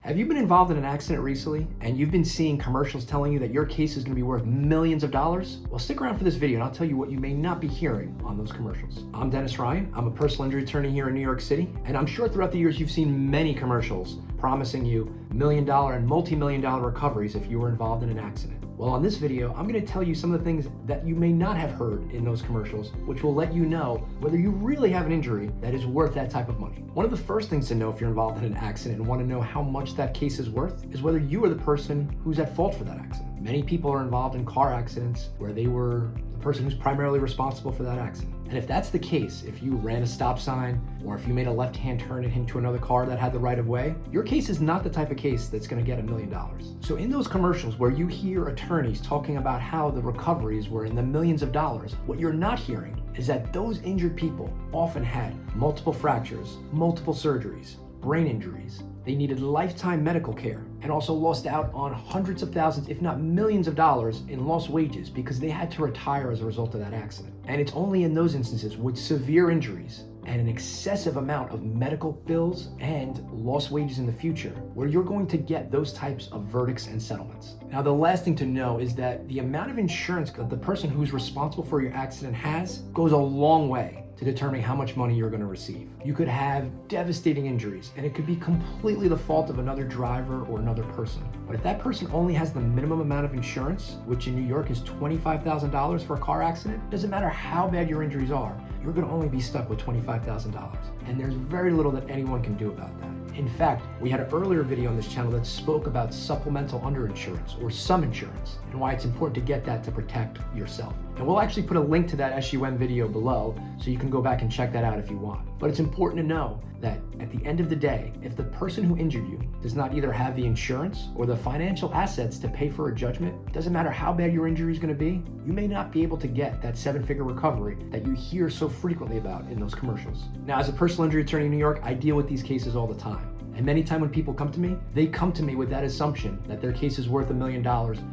Have you been involved in an accident recently and you've been seeing commercials telling you that your case is going to be worth millions of dollars? Well, stick around for this video and I'll tell you what you may not be hearing on those commercials. I'm Dennis Ryan. I'm a personal injury attorney here in New York City, and I'm sure throughout the years you've seen many commercials promising you million-dollar and multi-million-dollar recoveries if you were involved in an accident. Well, on this video, I'm going to tell you some of the things that you may not have heard in those commercials, which will let you know whether you really have an injury that is worth that type of money. One of the first things to know if you're involved in an accident and want to know how much that case is worth is whether you are the person who's at fault for that accident. Many people are involved in car accidents where they were the person who's primarily responsible for that accident. And if that's the case, if you ran a stop sign or if you made a left-hand turn and into another car that had the right of way, your case is not the type of case that's going to get $1 million. So in those commercials where you hear attorneys talking about how the recoveries were in the millions of dollars, what you're not hearing is that those injured people often had multiple fractures, multiple surgeries, brain injuries. They needed lifetime medical care and also lost out on hundreds of thousands, if not millions of dollars in lost wages because they had to retire as a result of that accident. And it's only in those instances with severe injuries and an excessive amount of medical bills and lost wages in the future where you're going to get those types of verdicts and settlements. Now, the last thing to know is that the amount of insurance that the person who's responsible for your accident has goes a long way to determining how much money you're going to receive. You could have devastating injuries, and it could be completely the fault of another driver or another person. But if that person only has the minimum amount of insurance, which in New York is $25,000 for a car accident, it doesn't matter how bad your injuries are, you're going to only be stuck with $25,000. And there's very little that anyone can do about that. In fact, we had an earlier video on this channel that spoke about supplemental underinsurance or sum insurance and why it's important to get that to protect yourself. And we'll actually put a link to that SUM video below so you can go back and check that out if you want. But it's important to know that at the end of the day, if the person who injured you does not either have the insurance or the financial assets to pay for a judgment, it doesn't matter how bad your injury is going to be, you may not be able to get that seven-figure recovery that you hear so frequently about in those commercials. Now, as a personal injury attorney in New York, I deal with these cases all the time. And many times when people come to me, they come to me with that assumption that their case is worth $1 million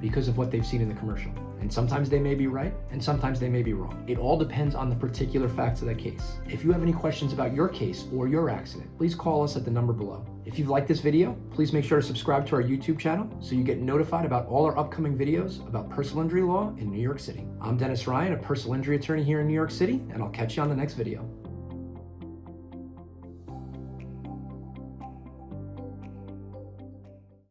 because of what they've seen in the commercial. And sometimes they may be right, and sometimes they may be wrong. It all depends on the particular facts of that case. If you have any questions about your case or your accident, please call us at the number below. If you've liked this video, please make sure to subscribe to our YouTube channel so you get notified about all our upcoming videos about personal injury law in New York City. I'm Dennis Ryan, a personal injury attorney here in New York City, and I'll catch you on the next video.